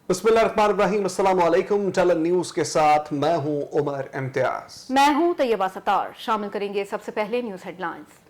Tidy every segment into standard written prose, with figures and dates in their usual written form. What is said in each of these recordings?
बिस्मिल्लाहिर्रहमानिर्रहीम, अस्सलाम वालेकुम। टलन न्यूज के साथ मैं हूं उमर इम्तियाज। मैं हूं तैयबा सतार। शामिल करेंगे सबसे पहले न्यूज हेडलाइंस।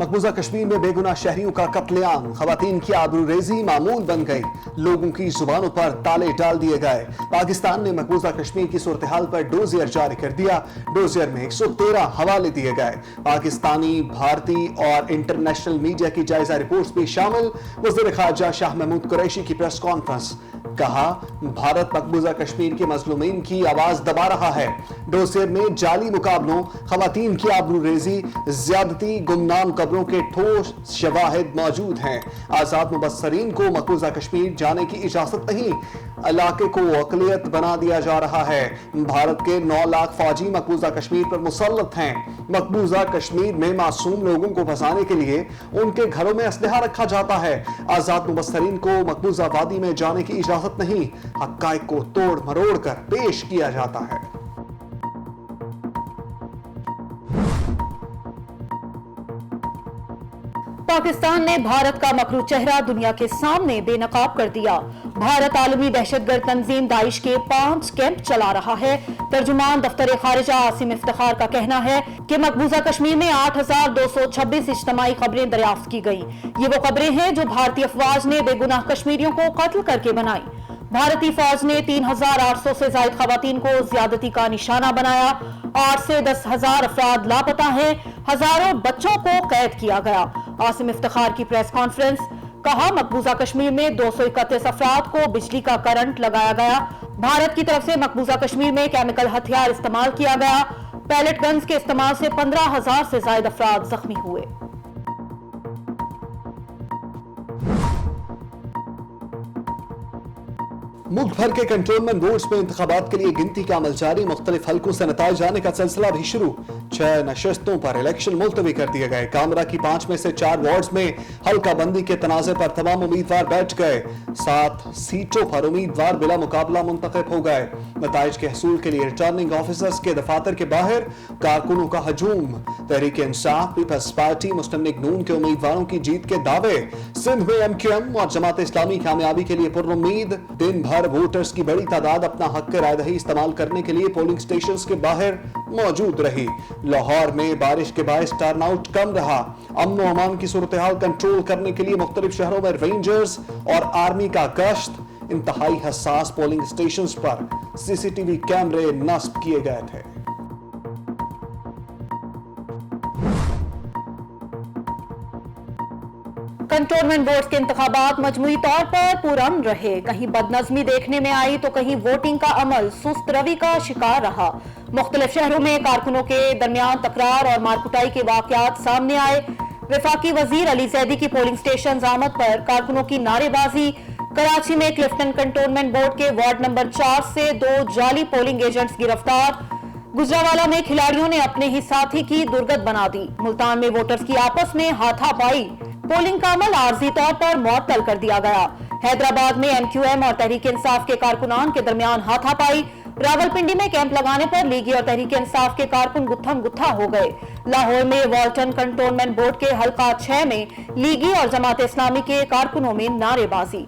मकबूजा कश्मीर में बेगुनाह शहरियों का कत्लेआम, खवातीन की आबरूरेजी मामूल बन गई, लोगों की जुबानों पर ताले डाल दिए गए। पाकिस्तान ने मकबूजा कश्मीर की सूरत हाल पर डोजियर जारी कर दिया। डोजियर में 113 हवाले दिए गए। पाकिस्तानी, भारतीय और इंटरनेशनल मीडिया की जायजा रिपोर्ट्स भी शामिल। वज़ीर ख़ारजा शाह महमूद कुरैशी की प्रेस कॉन्फ्रेंस, कहा भारत मकबूजा कश्मीर के मजलूमीन की आवाज दबा रहा है। डोजियर में जाली मुकाबलों, खवातीन की आबरूरेजी, ज्यादती, गुमनाम कब्रों के ठोस शवाहिद मौजूद हैं। आजाद मुबस्सरीन को मकबूजा कश्मीर जाने की इजाजत नहीं, इलाके को अक़लियत बना दिया जा रहा है। भारत के 9 लाख फौजी मकबूजा कश्मीर पर मुसल्लत हैं। मकबूजा कश्मीर में मासूम लोगों को फंसाने के लिए उनके घरों में असलहा रखा जाता है। आजाद मुबस्सरीन को मकबूजा वादी में जाने की इजाजत नहीं, हक़ाइक़ को तोड़ मरोड़ कर पेश किया जाता है। पाकिस्तान ने भारत का मकरू चेहरा दुनिया के सामने बेनकाब कर दिया। भारत आलमी दहशतगर्द तंजीम दाइश के 5 कैंप चला रहा है। तर्जुमान दफ्तर खारिजा आसिम इफ्तिखार का कहना है कि मकबूजा कश्मीर में 8,226 इज्तिमाई खबरें दरियाफ्त की गई। ये वो खबरें हैं जो भारतीय अफवाज ने बेगुनाह कश्मीरियों को कत्ल करके बनाई। भारतीय फौज ने 3,800 से ज्यादा खवातीन को ज्यादती का निशाना बनाया। 8 से 10,000 अफराद लापता हैं। हजारों बच्चों को कैद किया गया। आसिम इफ्तिखार की प्रेस कॉन्फ्रेंस, कहा मकबूजा कश्मीर में 231 अफराद को बिजली का करंट लगाया गया। भारत की तरफ से मकबूजा कश्मीर में केमिकल हथियार इस्तेमाल किया गया। पैलेट गन्स के इस्तेमाल से 15,000 से ज्यादा अफराद जख्मी हुए। मुल्क भर के कंटोनमेंट बोर्ड्स में इंतखाबात के लिए गिनती का अमल जारी। मुख्तलिफ हल्कों से नताइज जाने का सिलसिला भी शुरू। 6 नशस्तों पर इलेक्शन मुलतवी कर दिए गए। कामरा की 5 में से 4 वार्ड्स में हल्का बंदी के तनाज़े पर तमाम उम्मीदवार बैठ गए। 7 सीटों पर उम्मीदवार बिला मुकाबला मुंतखब हो गए। नताइज के हसूल के लिए रिटर्निंग ऑफिसर्स के दफातर के बाहर कारकुनों का हजूम। तहरीक इंसाफ, पीपल्स पार्टी, मुस्लिम लीग नून के उम्मीदवारों की जीत के दावे। सिंध में MQM और जमात इस्लामी कामयाबी के लिए पुरुम्मीद। दिन भर वोटर्स की बड़ी तादाद अपना हक राय दही इस्तेमाल करने के लिए पोलिंग स्टेशंस के बाहर मौजूद रही। लाहौर में बारिश के बायस टर्नआउट कम रहा। अमन और अमान की सूरत हाल कंट्रोल करने के लिए मुख्तलिफ शहरों में रेंजर्स और आर्मी का गश्त। इंतहाई हसास पोलिंग स्टेशंस पर CCTV कैमरे नस्ब किए गए थे। कंटोनमेंट बोर्ड के इंतखाबात मजमूई तौर पर पुरअमन रहे। कहीं बदनज़मी देखने में आई तो कहीं वोटिंग का अमल सुस्त रवि का शिकार रहा। मुख्तलिफ शहरों में कारकुनों के दरमियान तकरार और मारकुटाई के वाकयात सामने आए। वफाकी वजीर अली जैदी की पोलिंग स्टेशन आमद पर कारकुनों की नारेबाजी। कराची में क्लिफ्टन कंटोनमेंट बोर्ड के वार्ड नंबर 4 से 2 जाली पोलिंग एजेंट्स गिरफ्तार। गुजरावाला में खिलाड़ियों ने अपने ही साथी की दुर्गत बना दी। मुल्तान में वोटर्स की आपस में हाथापाई। पोलिंग का अमल आर्जी तौर पर मुअत्तल कर दिया गया। हैदराबाद में MQM और तहरीक इंसाफ के कारकुनान के दरमियान हाथापाई। रावलपिंडी में कैंप लगाने पर लीगी और तहरीक इंसाफ के कारकुन गुत्थम गुत्था हो गए। लाहौर में वाल्टन कंटोनमेंट बोर्ड के हल्का 6 में लीगी और जमात इस्लामी के कारकुनों में नारेबाजी।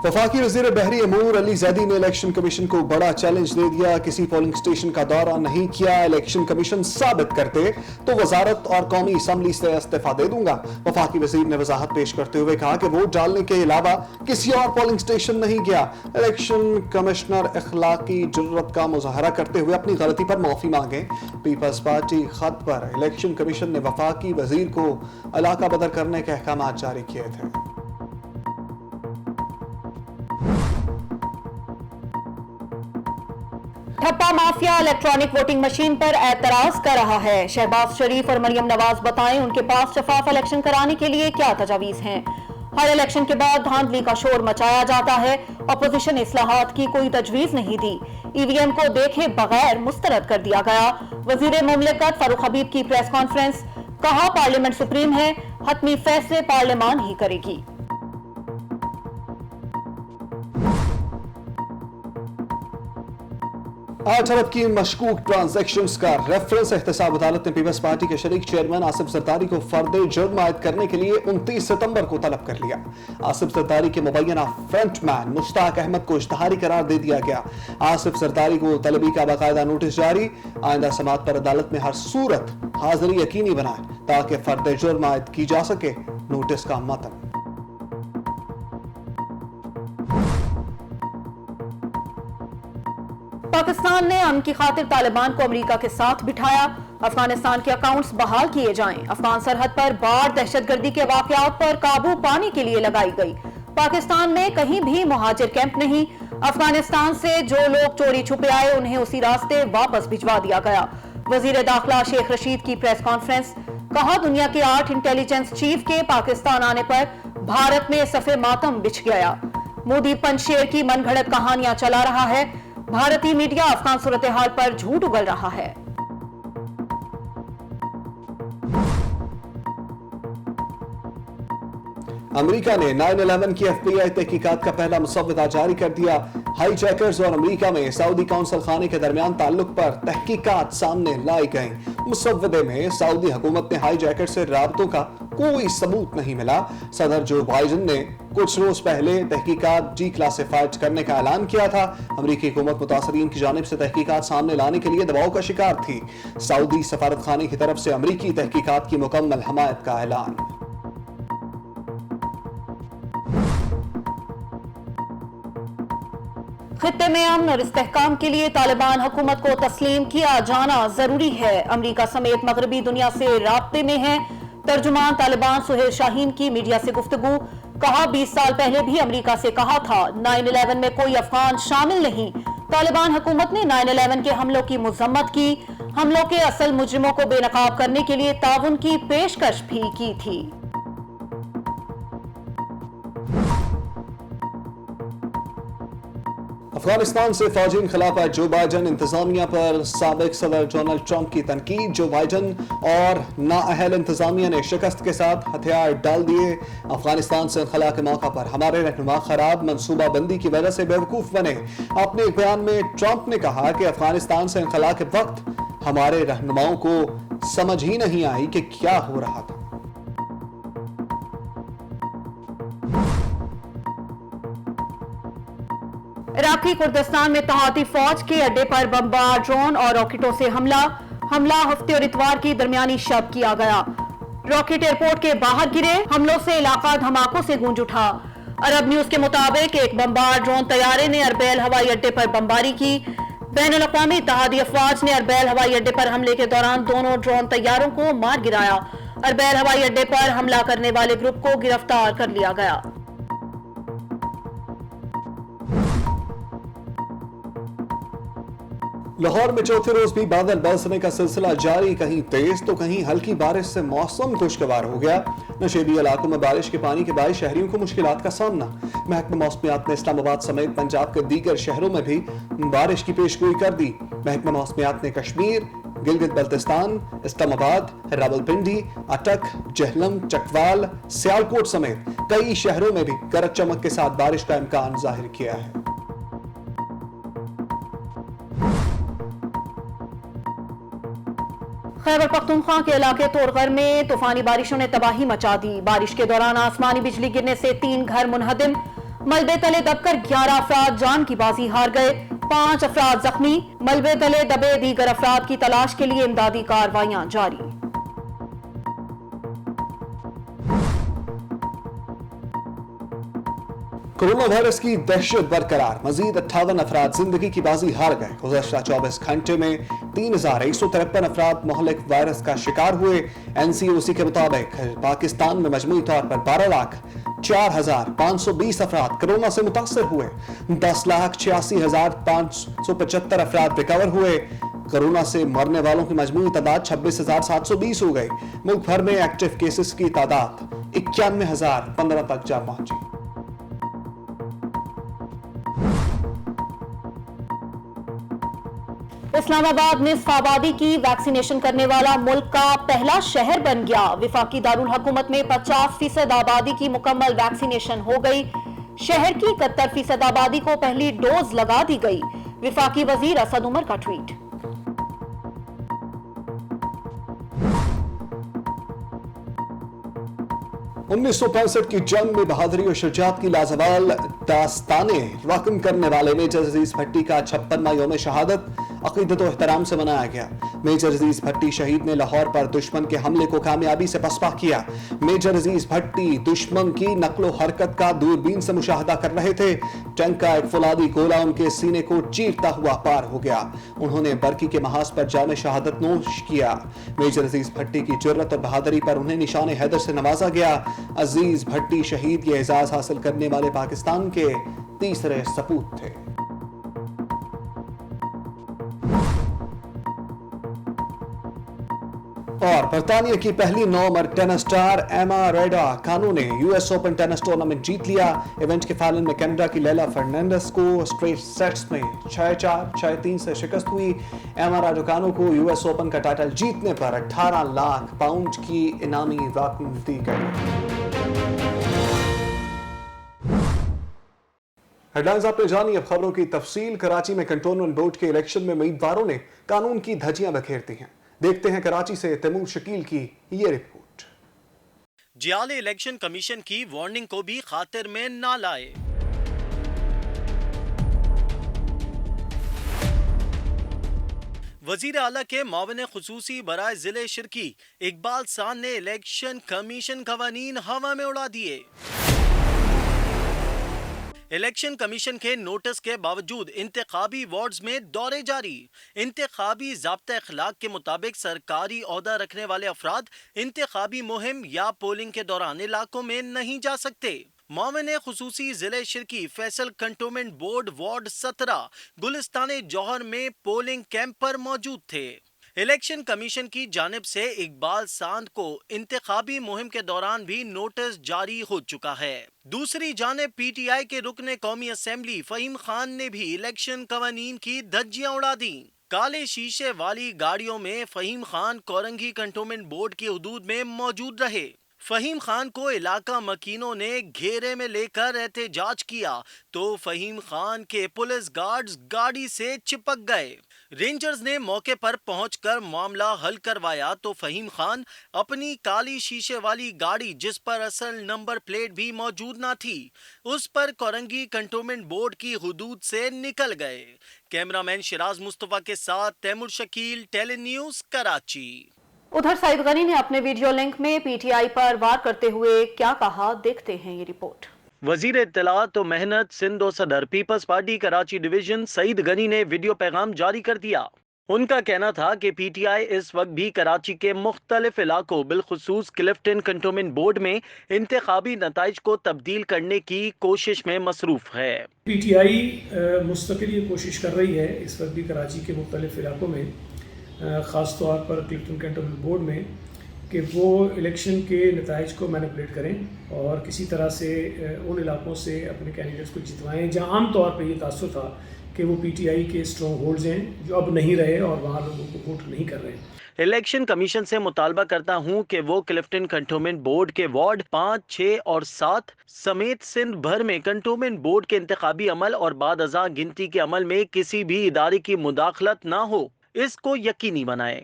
वफाकी वज़ीर बहरी अमूर अली जैदी ने इलेक्शन कमीशन को बड़ा चैलेंज दे दिया। किसी पोलिंग स्टेशन का दौरा नहीं किया, इलेक्शन कमीशन साबित करते तो वजारत और कौमी असम्बली से इस्तीफा दे दूंगा। वफाकी वज़ीर ने वजाहत पेश करते हुए कहा कि वोट डालने के अलावा किसी और पोलिंग स्टेशन नहीं गया। इलेक्शन कमिश्नर इखलाकी जुर्रत का मुजाहरा करते हुए अपनी गलती पर माफी मांगे। पीपल्स पार्टी खत पर इलेक्शन कमीशन ने वफाकी वज़ीर को इलाका बदर करने के अहकाम जारी किए थे। ठप्पा माफिया इलेक्ट्रॉनिक वोटिंग मशीन पर एतराज कर रहा है। शहबाज शरीफ और मरियम नवाज बताएं उनके पास शफाफ इलेक्शन कराने के लिए क्या तजावीज हैं। हर इलेक्शन के बाद धांधली का शोर मचाया जाता है। अपोजिशन इस्लाहात की कोई तजवीज नहीं दी। EVM को देखे बगैर मुस्तरद कर दिया गया। वजीर मुमलिकत फारूक हबीब की प्रेस कॉन्फ्रेंस, कहा पार्लियामेंट सुप्रीम है, हतमी फैसले पार्लियामान ही करेगी। 8 अरब की मशकूक ट्रांजैक्शंस का रेफरेंस एहतसाब अदालत ने पीपल्स पार्टी के शरीक चेयरमैन आसिफ जरदारी को फर्द जुर्म आयद करने के लिए 29 सितंबर को तलब कर लिया। आसिफ जरदारी के मुबैना फ्रंटमैन मुश्ताक अहमद को इश्तिहारी करार दे दिया गया। आसिफ जरदारी को तलबी का बाकायदा नोटिस जारी। आइंदा समाअत पर अदालत में हर सूरत हाजिरी यकीनी बनाए ताकि फर्द जुर्म आयद की जा सके। नोटिस का मतन। पाकिस्तान ने अमन की खातिर तालिबान को अमेरिका के साथ बिठाया। अफगानिस्तान के अकाउंट्स बहाल किए जाएं। अफगान सरहद पर बाढ़ दहशतगर्दी के वाकयात पर काबू पाने के लिए लगाई गई। पाकिस्तान में कहीं भी मुहाजिर कैंप नहीं। अफगानिस्तान से जो लोग चोरी छुपे आए उन्हें उसी रास्ते वापस भिजवा दिया गया। वजीर दाखिला शेख रशीद की प्रेस कॉन्फ्रेंस। कहा दुनिया के 8 इंटेलिजेंस चीफ के पाकिस्तान आने पर भारत में सफ़े मातम बिछ गया। मोदी पंजशेर की मनगढ़ंत कहानियां चला रहा है। भारतीय मीडिया अफगान सूरत हाल पर झूठ उगल रहा है। अमेरिका ने 9/11 की FBI तहकीकात का पहला मुसव्वदा जारी कर दिया। हाई जैकर्स और अमेरिका में सऊदी कौंसल खाने के दरमियान ताल्लुक पर तहकीकात सामने लाई गई। मुसव्वदे में सऊदी हुकूमत ने हाई जैकर से राबतों का कोई सबूत नहीं मिला। सदर जो बाइडेन ने कुछ रोज पहले तहकीकात डीक्लासिफाइड करने का ऐलान किया था। अमेरिकी हुकूमत मुतासरीन की जानिब से तहकीकात सामने लाने के लिए दबाव का शिकार थी। सऊदी सफारत खाने की तरफ से अमेरिकी तहकीकात की मुकम्मल हमायत का ऐलान। खित्ते में अमन और इस्तेहकाम के लिए तालिबान हुकूमत को तस्लीम किया जाना जरूरी है। अमेरिका समेत मगरबी दुनिया से राब्ते में है। तर्जुमान तालिबान सुहेल शाहीन की मीडिया से गुफ्तगू। कहा 20 साल पहले भी अमेरिका से कहा था 9/11 में कोई अफगान शामिल नहीं। तालिबान हुकूमत ने 9/11 के हमलों की मजम्मत की। हमलों के असल मुजरिमों को बेनकाब करने के लिए ताउन की पेशकश भी की थी। अफगानिस्तान से फौजी इनखला पर जो बाइडेन इंतजामिया पर साबिक सदर डोनाल्ड ट्रंप की तनकीद। जो बाइडेन और नाअहल इंतजामिया ने शिकस्त के साथ हथियार डाल दिए। अफगानिस्तान से इनखला के मौका पर हमारे रहनुमा खराब मनसूबा बंदी की वजह से बेवकूफ बने। अपने एक बयान में ट्रंप ने कहा कि अफगानिस्तान से इनखला के वक्त हमारे रहनुमाओं को समझ ही नहीं आई कि क्या हो रहा था। इराकी कुर्दिस्तान में तहाती फौज के अड्डे पर बमबार, ड्रोन और रॉकेटों से हमला हफ्ते और इतवार की दरमियानी शब किया गया। रॉकेट एयरपोर्ट के बाहर गिरे। हमलों से इलाका धमाकों से गूंज उठा। अरब न्यूज के मुताबिक एक बमबार ड्रोन तैयारे ने अरबैल हवाई अड्डे पर बमबारी की। बैनुल-अक़वामी इत्तेहादी अफवाज ने अरबैल हवाई अड्डे पर हमले के दौरान दोनों ड्रोन तैयारों को मार गिराया। अरबैल हवाई अड्डे पर हमला करने वाले ग्रुप को गिरफ्तार कर लिया गया। लाहौर में चौथे रोज भी बादल बरसने का सिलसिला जारी। कहीं तेज तो कहीं हल्की बारिश से मौसम खुशगवार हो गया। नशेबी इलाकों में बारिश के पानी के बायस शहरियों को मुश्किलात का सामना। महकमा मौसमियात ने इस्लामाबाद समेत पंजाब के दीगर शहरों में भी बारिश की पेशगोई कर दी। महकमा मौसमियात ने कश्मीर, गिलगित बल्तिस्तान, इस्लामाबाद, रावलपिंडी, अटक, जहलम, चकवाल, सियालकोट समेत कई शहरों में भी गरज चमक के साथ बारिश का इम्कान जाहिर किया है। खैबर पख्तूनख्वा के इलाके तोड़गर में तूफानी बारिशों ने तबाही मचा दी। बारिश के दौरान आसमानी बिजली गिरने से 3 घर मुनहदिम। मलबे तले दबकर 11 अफराद जान की बाजी हार गए। 5 अफराद जख्मी। मलबे तले दबे दीगर अफराद की तलाश के लिए इमदादी कार्रवाइयां जारी। कोरोना वायरस की दहशत बरकरार। मजीद 58 अफराद जिंदगी की बाजी हार गए। गुज़श्ता 24 घंटे में 3153 अफराद मोहलिक वायरस का शिकार हुए। NCOC के मुताबिक पाकिस्तान में मजमूई तौर पर 12,04,520 अफराद कोरोना से मुतासर हुए। 10,86,575 अफराद रिकवर हुए। कोरोना से मरने वालों की मजमूई तादाद 26,720 हो गई। मुल्क भर में एक्टिव केसेस की तादाद 91,015 तक जा पहुंची। इस्लामाबाद निस्फ आबादी की वैक्सीनेशन करने वाला मुल्क का पहला शहर बन गया। विफाकी दारुल हुकूमत में 50% आबादी की मुकम्मल वैक्सीनेशन हो गई। शहर की 71% आबादी को पहली डोज लगा दी गई। विफाकी वजीर असद उमर का ट्वीट। उन्नीस सौ पैंसठ की जंग में बहादुरी और शुजात की लाजवाल दास्तानें रकम करने वाले मेजर अजीज भट्टी का 56वां यौम शहादत अकीदत और एहतराम से मनाया गया। मेजर अजीज भट्टी शहीद ने लाहौर पर दुश्मन के हमले को कामयाबी से पसपा किया। मेजर अजीज भट्टी दुश्मन की नक्लो हरकत का दूरबीन से मुशाहदा कर रहे थे। टैंक का एक फौलादी गोला उनके सीने को चीरता हुआ पार हो गया। उन्होंने बरकी के महाज पर जाम शहादत नोश किया। मेजर अजीज भट्टी की जुर्रत और बहादुरी पर उन्हें निशान हैदर से नवाजा गया। अजीज भट्टी शहीद ये एजाज हासिल करने वाले पाकिस्तान के तीसरे सपूत थे। और बर्तानिया की पहली नौमर टेनिस स्टार एमा रैडुकानु ने यूएस ओपन टेनिस टूर्नामेंट जीत लिया। इवेंट के फाइनल में कनाडा की लैला फर्नांडिस को स्ट्रेट सेट्स में 6-4, 6-3 से शिकस्त हुई। एमा रैडुकानु को यूएस ओपन का टाइटल जीतने पर 18 लाख पाउंड की इनामी रकम दी गई। हेडलाइंस आपने जानी, अब खबरों की तफसील। कराची में कंटोनमेंट बोर्ड के इलेक्शन में उम्मीदवारों ने कानून की धज्जियां बखेरती हैं। देखते हैं कराची से तैमूर शकील की ये रिपोर्ट। जियाले इलेक्शन कमीशन की वार्निंग को भी खातिर में ना लाए। वजीर आला के मावन खुसूसी बराए जिले शिरकी इकबाल सान ने इलेक्शन कमीशन कवानीन हवा में उड़ा दिए। इलेक्शन कमीशन के नोटिस के बावजूद इंतखाबी वार्ड्स में दौरे जारी। इंतखाबी ज़ाब्ता अखलाक के मुताबिक सरकारी ओहदा रखने वाले अफराद इंतखाबी मुहिम या पोलिंग के दौरान इलाकों में नहीं जा सकते। मावन खुसूसी जिले शिरकी Faisal cantonment board ward 17 Gulistan जौहर में पोलिंग कैंप पर मौजूद थे। इलेक्शन कमीशन की जानिब से इकबाल सांद को इंतखाबी मुहिम के दौरान भी नोटिस जारी हो चुका है। दूसरी जानिब पीटीआई के रुकने कौमी असेंबली फहीम खान ने भी इलेक्शन कवानीन की धज्जियां उड़ा दी। काले शीशे वाली गाड़ियों में फहीम खान कोरंगी कंटोनमेंट बोर्ड की हुदूद में मौजूद रहे। फहीम खान को इलाका मकीनों ने घेरे में लेकर एहतजाज किया तो फहीम खान के पुलिस गार्ड्स गाड़ी से चिपक गए। रेंजर्स ने मौके पर पहुंचकर मामला हल करवाया तो फहीम खान अपनी काली शीशे वाली गाड़ी, जिस पर असल नंबर प्लेट भी मौजूद ना थी, उस पर कोरंगी कंटोनमेंट बोर्ड की हुदूद से निकल गए। कैमरामैन शिराज मुस्तफा के साथ तैमूर शकील, टेली न्यूज़, कराची। उधर सईद गनी ने अपने वीडियो लिंक में पीटीआई पर वार करते हुए क्या कहा, देखते हैं ये रिपोर्ट। वजीर इत्तलात और मेहनत सिंध और सदर पीपल्स पार्टी कराची डिवीजन सईद गनी ने वीडियो पैगाम जारी कर दिया। उनका कहना था कि पीटीआई इस वक्त भी कराची के मुख्तलिफ इलाकों बिलखुसूस क्लिफ्टन कंटोनमेंट बोर्ड में इंतखाबी नताइज को तब्दील करने की कोशिश में मसरूफ है। पीटीआई मुस्तकिल ये कोशिश कर रही है इस वक्त भी कराची के मुख्तलिफ इलाकों में, ख़ास तौर पर क्लिफ्टन कंटोनमेंट बोर्ड में, कि वो इलेक्शन के नताइज को मैनिपुलेट करें और किसी तरह से उन इलाकों से अपने कैंडिडेट्स को जितवाएं जहां आम तौर पर ये तासुर था कि वो पीटीआई के स्ट्रॉन्ग होल्ड्स हैं जो अब नहीं रहे और वहाँ लोगों को वोट नहीं कर रहे हैं। इलेक्शन कमीशन से मुतालबा करता हूँ कि वो क्लिफ्टन कंटोनमेंट बोर्ड के वार्ड 5, 6 और 7 समेत सिंध भर में कंटोनमेंट बोर्ड के इंतखाबी अमल और बाद अज़ां गिनती के अमल में किसी भी इदारे की मुदाखलत ना हो, इसको यकीनी बनाएं।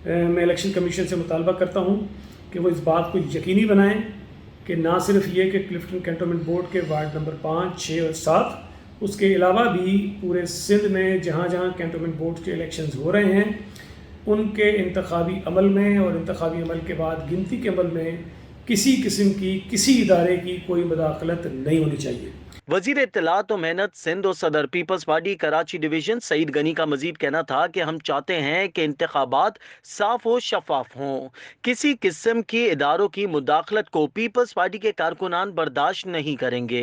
मैं इलेक्शन कमीशन से मुतालबा करता हूँ कि वो इस बात को यकीनी बनाएं कि ना सिर्फ ये कि क्लिफ्टन कंटोनमेंट बोर्ड के वार्ड नंबर 5, 6 और 7, उसके अलावा भी पूरे सिंध में जहाँ जहाँ कंटोनमेंट बोर्ड के इलेक्शंस हो रहे हैं उनके इंतखाबी अमल में और इंतखाबी अमल के बाद गिनती के अमल में किसी किस्म की किसी इदारे की कोई मुदाखलत नहीं होनी चाहिए। वजीर इत्तलात और मेहनत सिंध और सदर पीपल्स पार्टी कराची डिवीजन सईद गनी का मजीद कहना था कि हम चाहते हैं कि इंतखाबात साफ और शफाफ हों। किसी किस्म के इदारों की मुदाखलत को पीपल्स पार्टी के कारकुनान बर्दाश्त नहीं करेंगे।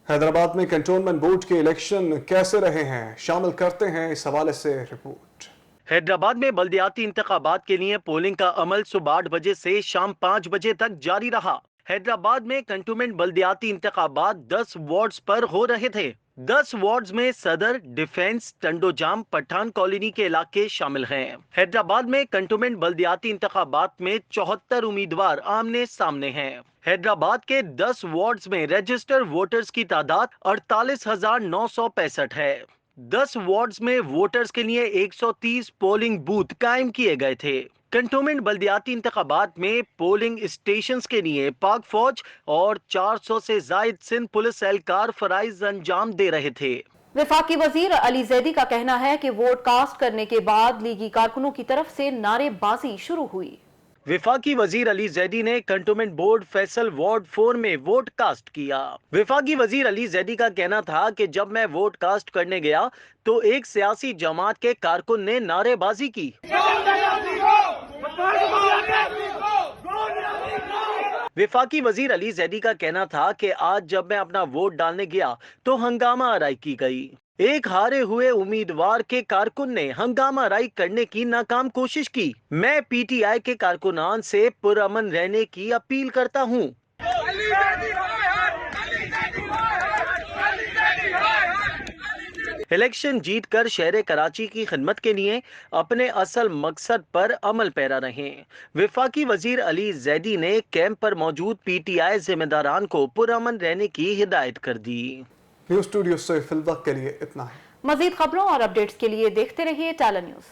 हैदराबाद में कंटोनमेंट बोर्ड के इलेक्शन कैसे रहे हैं, शामिल करते हैं इस हवाले से रिपोर्ट। हैदराबाद में बल्दियाती इंतखाबात के लिए पोलिंग का अमल सुबह 8 बजे से शाम 5 बजे तक जारी रहा। हैदराबाद में कंटोनमेंट बल्दियाती इंतखाबात 10 वार्ड्स पर हो रहे थे। 10 वार्ड्स में सदर, डिफेंस, टंडोजाम, पठान कॉलोनी के इलाके शामिल हैं। हैदराबाद में कंटोनमेंट बल्दियाती इंतखाबात में 74 उम्मीदवार आमने सामने हैं। हैदराबाद के 10 वार्ड्स में रजिस्टर्ड वोटर्स की तादाद 48,965 है। 10 वार्ड्स में वोटर्स के लिए 130 पोलिंग बूथ कायम किए गए थे। कंटोनमेंट बल्दियाती इंतखाबात में पोलिंग स्टेशंस के लिए पाक फौज और 400 से जायद सिंध पुलिस एहलकार फराइज अंजाम दे रहे थे। वफाकी वजीर अली जैदी का कहना है कि वोट कास्ट करने के बाद लीगी कारकुनों की तरफ से नारेबाजी शुरू हुई। वफाकी वजीर अली जैदी ने कंटोनमेंट बोर्ड फैसल वार्ड 4 में वोट कास्ट किया। वफाकी वजीर अली जैदी का कहना था कि जब मैं वोट कास्ट करने गया तो एक सियासी जमात के कारकुन ने नारेबाजी की। वफाकी वजीर अली जैदी का कहना था कि आज जब मैं अपना वोट डालने गया तो हंगामा आराई की गई। एक हारे हुए उम्मीदवार के कारकुन ने हंगामा आराई करने की नाकाम कोशिश की। मैं पीटीआई के कारकुनान से पुरअमन रहने की अपील करता हूँ। इलेक्शन जीत कर शहर कराची की खिदमत के लिए अपने असल मकसद पर अमल पैरा रहें। वफाकी वजीर अली जैदी ने कैंप पर मौजूद पीटीआई जिम्मेदारान को पुरअमन रहने की हिदायत कर दी। न्यूज़ स्टूडियो से फिल वक्त के लिए इतना है। मजीद खबरों और अपडेट्स के लिए देखते रहिए टाला न्यूज़।